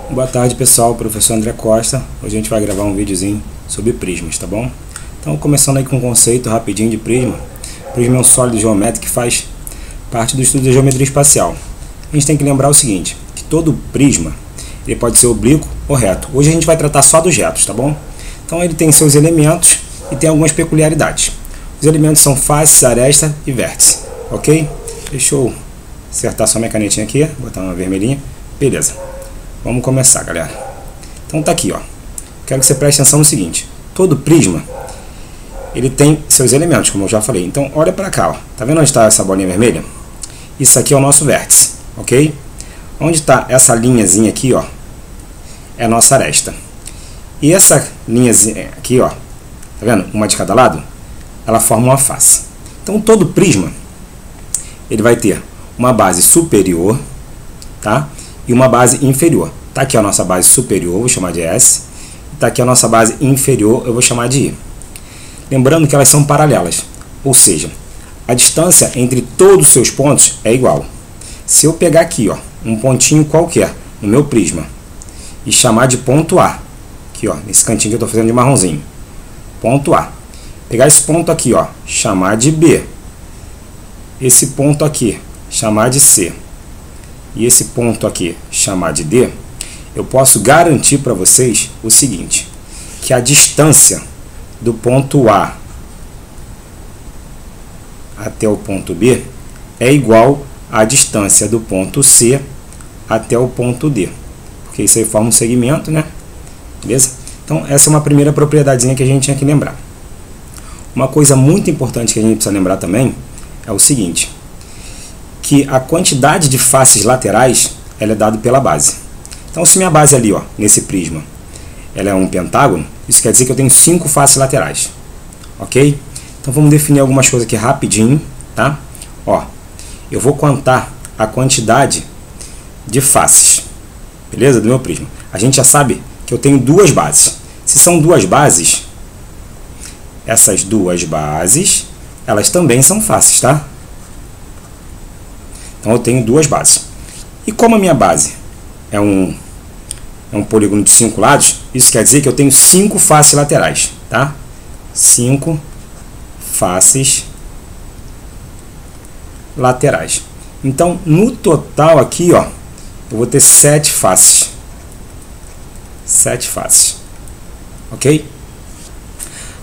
Boa tarde, pessoal, professor André Costa. Hoje a gente vai gravar um videozinho sobre prismas, tá bom? Então, começando aí com um conceito rapidinho de prisma. Prisma é um sólido geométrico que faz parte do estudo da geometria espacial. A gente tem que lembrar o seguinte, que todo prisma ele pode ser oblíquo ou reto. Hoje a gente vai tratar só dos retos, tá bom? Então ele tem seus elementos e tem algumas peculiaridades. Os elementos são faces, aresta e vértice, ok? Deixa eu acertar só minha canetinha aqui, botar uma vermelhinha. Beleza. Vamos começar, galera. Então tá aqui, ó. Quero que você preste atenção no seguinte. Todo prisma, ele tem seus elementos, como eu já falei. Então, olha pra cá, ó. Tá vendo onde está essa bolinha vermelha? Isso aqui é o nosso vértice, ok? Onde está essa linhazinha aqui, ó, é a nossa aresta. E essa linhazinha aqui, ó, tá vendo? Uma de cada lado, ela forma uma face. Então, todo prisma, ele vai ter uma base superior, tá? E uma base inferior. Tá aqui a nossa base superior, vou chamar de S. Tá aqui a nossa base inferior, eu vou chamar de I. Lembrando que elas são paralelas, ou seja, a distância entre todos os seus pontos é igual. Se eu pegar aqui, ó, um pontinho qualquer no meu prisma e chamar de ponto A, aqui, ó, nesse cantinho que eu estou fazendo de marronzinho, ponto A. Pegar esse ponto aqui, ó, chamar de B. Esse ponto aqui, chamar de C. E esse ponto aqui, chamar de D, eu posso garantir para vocês o seguinte, que a distância do ponto A até o ponto B é igual à distância do ponto C até o ponto D, porque isso aí forma um segmento, né? Beleza? Então, essa é uma primeira propriedadezinha que a gente tinha que lembrar. Uma coisa muito importante que a gente precisa lembrar também é o seguinte, que a quantidade de faces laterais ela é dada pela base. Então, se minha base ali, ó, nesse prisma, ela é um pentágono, isso quer dizer que eu tenho 5 faces laterais, ok? Então, vamos definir algumas coisas aqui rapidinho, tá? Ó, eu vou contar a quantidade de faces, beleza? Do meu prisma. A gente já sabe que eu tenho duas bases. Se são duas bases, essas duas bases, elas também são faces, tá? Então, eu tenho duas bases. E como a minha base é um polígono de 5 lados, isso quer dizer que eu tenho 5 faces laterais, tá? 5 faces laterais. Então, no total aqui, ó, eu vou ter 7 faces. 7 faces. Ok?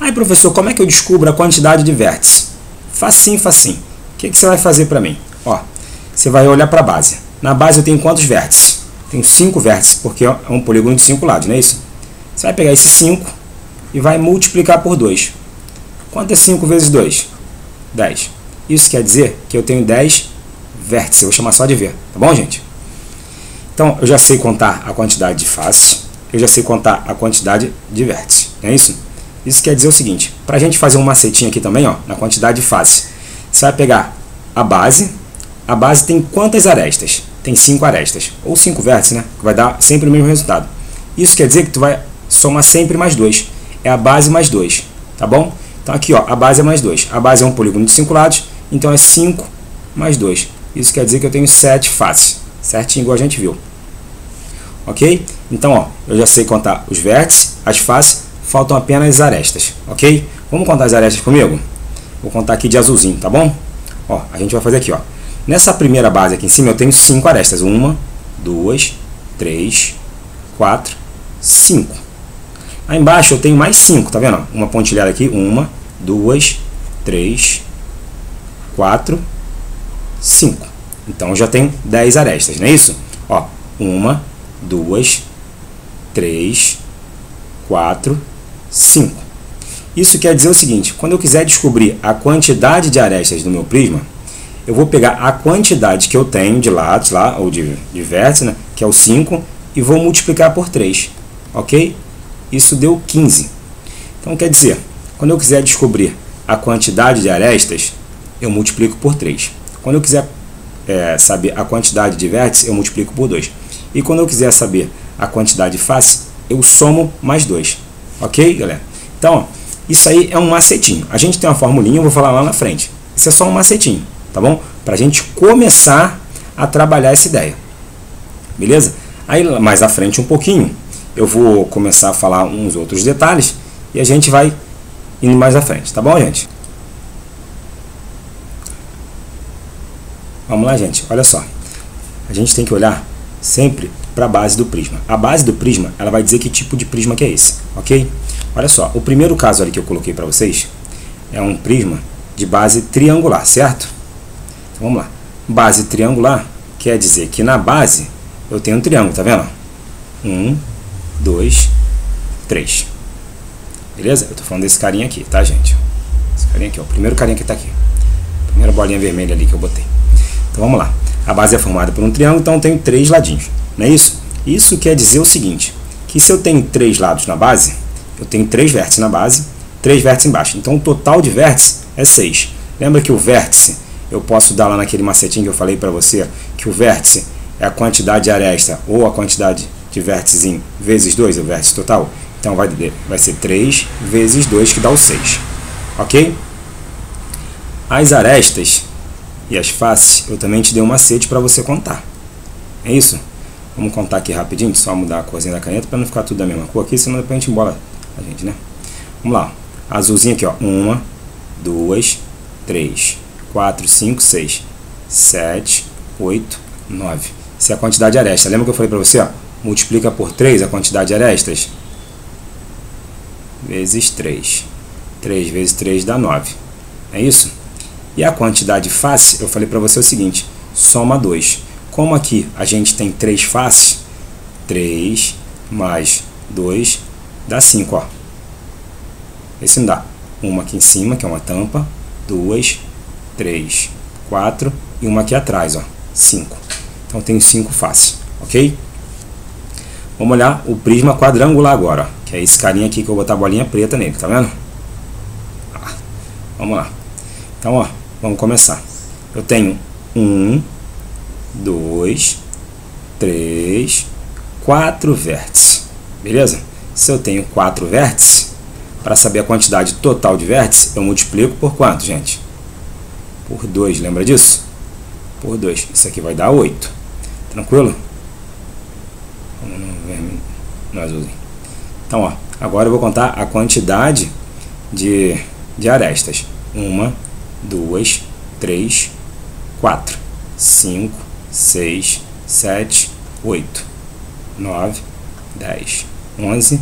Aí, professor, como é que eu descubro a quantidade de vértices? Facinho, facinho. O que você vai fazer para mim? Ó, você vai olhar para a base. Na base eu tenho quantos vértices? Tenho 5 vértices, porque é um polígono de 5 lados, não é isso? Você vai pegar esses 5 e vai multiplicar por 2. Quanto é 5 vezes 2? 10. Isso quer dizer que eu tenho 10 vértices. Eu vou chamar só de V, tá bom, gente? Então, eu já sei contar a quantidade de faces, eu já sei contar a quantidade de vértices, não é isso? Isso quer dizer o seguinte, para a gente fazer um macetinho aqui também, ó, na quantidade de faces, você vai pegar a base tem quantas arestas? Tem 5 arestas, ou 5 vértices, né? Que vai dar sempre o mesmo resultado. Isso quer dizer que tu vai somar sempre mais 2. É a base mais 2, tá bom? Então aqui, ó, a base é mais 2. A base é um polígono de 5 lados, então é 5 mais 2. Isso quer dizer que eu tenho 7 faces, certinho, igual a gente viu. Ok? Então, ó, eu já sei contar os vértices, as faces, faltam apenas as arestas, ok? Vamos contar as arestas comigo? Vou contar aqui de azulzinho, tá bom? Ó, a gente vai fazer aqui, ó. Nessa primeira base aqui em cima eu tenho 5 arestas. 1, 2, 3, 4, 5. Lá embaixo eu tenho mais 5, tá vendo? Uma pontilhada aqui. 1, 2, 3, 4, 5. Então eu já tenho 10 arestas, não é isso? Ó, 1, 2, 3, 4, 5. Isso quer dizer o seguinte, quando eu quiser descobrir a quantidade de arestas do meu prisma, eu vou pegar a quantidade que eu tenho de lados lá, ou de vértices, né, que é o 5, e vou multiplicar por 3, ok? Isso deu 15. Então, quer dizer, quando eu quiser descobrir a quantidade de arestas, eu multiplico por 3. Quando eu quiser saber a quantidade de vértices, eu multiplico por 2. E quando eu quiser saber a quantidade de faces, eu somo mais 2. Ok, galera? Então, ó, isso aí é um macetinho. A gente tem uma formulinha, eu vou falar lá na frente. Isso é só um macetinho, tá bom? Para a gente começar a trabalhar essa ideia. Beleza? Aí mais à frente um pouquinho, eu vou começar a falar uns outros detalhes e a gente vai indo mais à frente, tá bom, gente? Vamos lá, gente, olha só. A gente tem que olhar sempre para a base do prisma. A base do prisma, ela vai dizer que tipo de prisma que é esse, ok? Olha só, o primeiro caso ali que eu coloquei para vocês é um prisma de base triangular, certo? Então, vamos lá. Base triangular quer dizer que na base eu tenho um triângulo, tá vendo? 1, 2, 3. Beleza? Eu tô falando desse carinha aqui, tá, gente? Esse carinha aqui, ó, o primeiro carinha que tá aqui. Primeira bolinha vermelha ali que eu botei. Então vamos lá. A base é formada por um triângulo, então eu tenho 3 ladinhos. Não é isso? Isso quer dizer o seguinte, que se eu tenho 3 lados na base, eu tenho 3 vértices na base, 3 vértices embaixo. Então o total de vértices é 6. Lembra que o vértice, eu posso dar lá naquele macetinho que eu falei para você, que o vértice é a quantidade de aresta ou a quantidade de vértices em vezes 2, o vértice total? Então vai ser 3 vezes 2, que dá o 6. Ok? As arestas e as faces, eu também te dei um macete para você contar. É isso? Vamos contar aqui rapidinho, só mudar a corzinha da caneta para não ficar tudo da mesma cor aqui, senão depois a gente embola a gente, né? Vamos lá. Azulzinho aqui, ó. 1, 2, 3, 4, 5, 6, 7, 8, 9. Essa é a quantidade de arestas. Lembra que eu falei para você, ó? Multiplica por 3 a quantidade de arestas? Vezes 3. 3 vezes 3 dá 9. É isso? E a quantidade de face, eu falei para você o seguinte, soma 2. Como aqui a gente tem 3 faces, 3 mais 2 dá 5, ó. Esse não dá. Uma aqui em cima, que é uma tampa, 2, 3, 4 e uma aqui atrás, ó, 5. Então tem 5 faces, ok? Vamos olhar o prisma quadrangular agora, ó, que é esse carinha aqui que eu vou botar a bolinha preta nele, tá vendo? Vamos lá. Então, ó, vamos começar. Eu tenho 1, 2, 3, 4 vértices, beleza? Se eu tenho 4 vértices, para saber a quantidade total de vértices, eu multiplico por quanto, gente? Por 2, lembra disso? Por 2. Isso aqui vai dar 8. Tranquilo? Vamos no azulzinho. Então, ó, agora eu vou contar a quantidade de arestas. 1, 2, 3, 4, 5, 6, 7, 8, 9, 10, 11,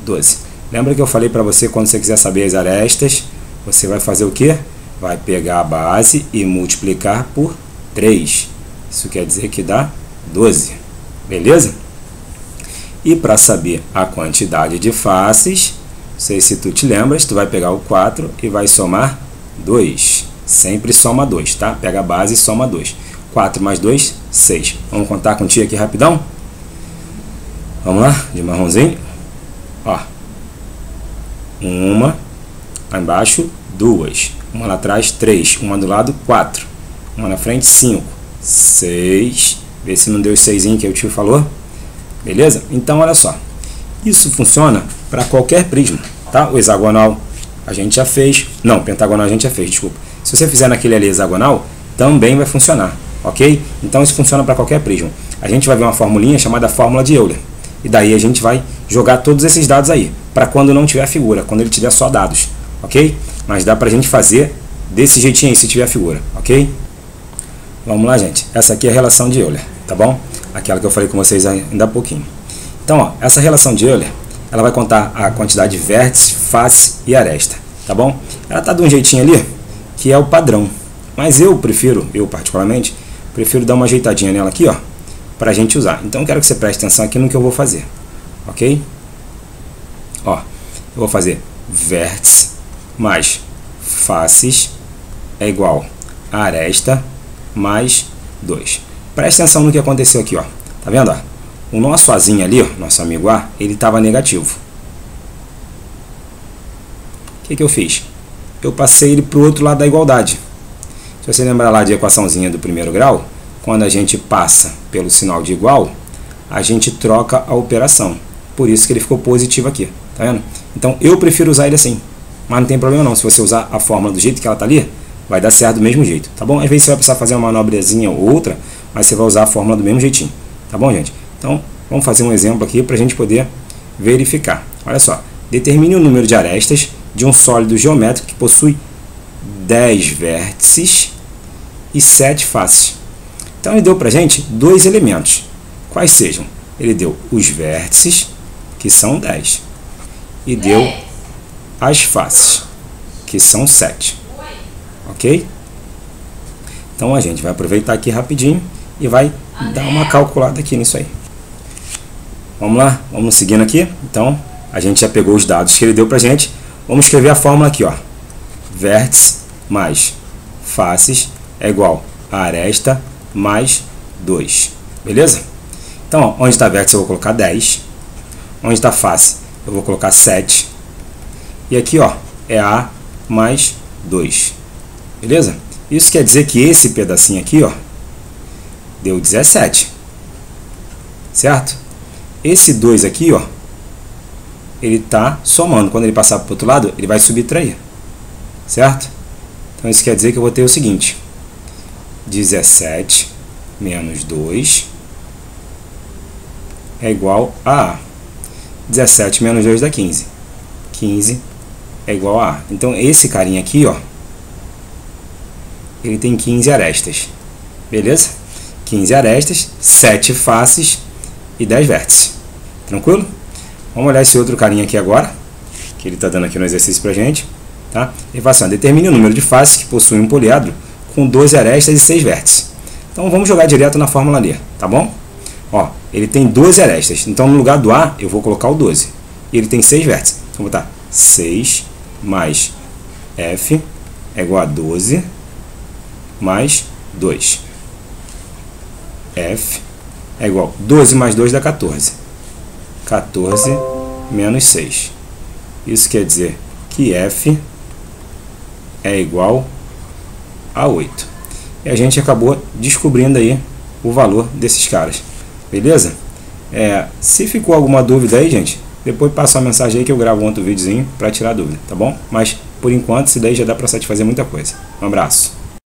12. Lembra que eu falei para você, quando você quiser saber as arestas, você vai fazer o quê? Vai pegar a base e multiplicar por 3. Isso quer dizer que dá 12. Beleza? E para saber a quantidade de faces, não sei se tu te lembras, tu vai pegar o 4 e vai somar 2. Sempre soma 2, tá? Pega a base e soma 2. 4 mais 2, 6. Vamos contar contigo aqui rapidão? Vamos lá, de marronzinho. Ó. 1, lá embaixo, 2. Uma lá atrás, 3. Uma do lado, 4. Uma na frente, 5. 6. Vê se não deu os 6 que o tio falou. Beleza? Então, olha só. Isso funciona para qualquer prisma, tá? O hexagonal a gente já fez. Não, pentagonal a gente já fez, desculpa. Se você fizer naquele ali hexagonal, também vai funcionar, ok? Então, isso funciona para qualquer prisma. A gente vai ver uma formulinha chamada fórmula de Euler. E daí a gente vai jogar todos esses dados aí, para quando não tiver figura, quando ele tiver só dados, ok? Mas dá pra gente fazer desse jeitinho aí, se tiver figura, ok? Vamos lá, gente. Essa aqui é a relação de Euler, tá bom? Aquela que eu falei com vocês ainda há pouquinho. Então, ó, essa relação de Euler, ela vai contar a quantidade de vértices, face e aresta, tá bom? Ela tá de um jeitinho ali, que é o padrão. Mas eu particularmente, prefiro dar uma ajeitadinha nela aqui, ó, pra gente usar. Então, eu quero que você preste atenção aqui no que eu vou fazer, ok? Ó, eu vou fazer vértice mais faces é igual a aresta mais 2. Preste atenção no que aconteceu aqui, ó. Tá vendo, ó? O nosso Azinho ali, ó, nosso amigo A, ele estava negativo. O que eu fiz? Eu passei ele para o outro lado da igualdade. Se você lembrar lá de equaçãozinha do primeiro grau, quando a gente passa pelo sinal de igual, a gente troca a operação. Por isso que ele ficou positivo aqui, tá vendo? Então eu prefiro usar ele assim, mas não tem problema não. Se você usar a fórmula do jeito que ela tá ali, vai dar certo do mesmo jeito, tá bom? Às vezes você vai precisar fazer uma manobrezinha ou outra, mas você vai usar a fórmula do mesmo jeitinho, tá bom, gente? Então Vamos fazer um exemplo aqui para a gente poder verificar. Olha só, determine o número de arestas de um sólido geométrico que possui 10 vértices e 7 faces. Então ele deu para a gente dois elementos. Quais sejam? Ele deu os vértices, que são 10, e deu as faces, que são 7. Ok? Então a gente vai aproveitar aqui rapidinho e vai dar uma calculada aqui nisso aí. Vamos lá? Vamos seguindo aqui. Então a gente já pegou os dados que ele deu para a gente. Vamos escrever a fórmula aqui, ó. Vértice mais faces é igual a aresta mais 2. Beleza? Então, ó, onde está vértice eu vou colocar 10. Onde está face eu vou colocar 7. E aqui, ó, é A mais 2. Beleza? Isso quer dizer que esse pedacinho aqui, ó, deu 17. Certo? Esse 2 aqui, ó, ele está somando. Quando ele passar para o outro lado, ele vai subtrair. Certo? Então, isso quer dizer que eu vou ter o seguinte. 17 menos 2 é igual a A. 17 menos 2 dá 15. 15 é igual a A. Então, esse carinha aqui, ó, ele tem 15 arestas. Beleza? 15 arestas, 7 faces e 10 vértices. Tranquilo? Vamos olhar esse outro carinha aqui agora, que ele está dando aqui no exercício pra gente. Tá? Ele fala assim, determine o número de faces que possui um poliedro com 12 arestas e 6 vértices. Então, vamos jogar direto na fórmula ali, tá bom? Ó, ele tem 12 arestas, então no lugar do A eu vou colocar o 12. E ele tem 6 vértices, então vou botar 6 mais F é igual a 12 mais 2. F é igual a 12 mais 2 dá 14. 14 menos 6. Isso quer dizer que F é igual a 8. E a gente acabou descobrindo aí o valor desses caras. Beleza? Se ficou alguma dúvida aí, gente, depois passa uma mensagem aí que eu gravo um outro videozinho para tirar a dúvida, tá bom? Mas, por enquanto, isso daí já dá para satisfazer muita coisa. Um abraço.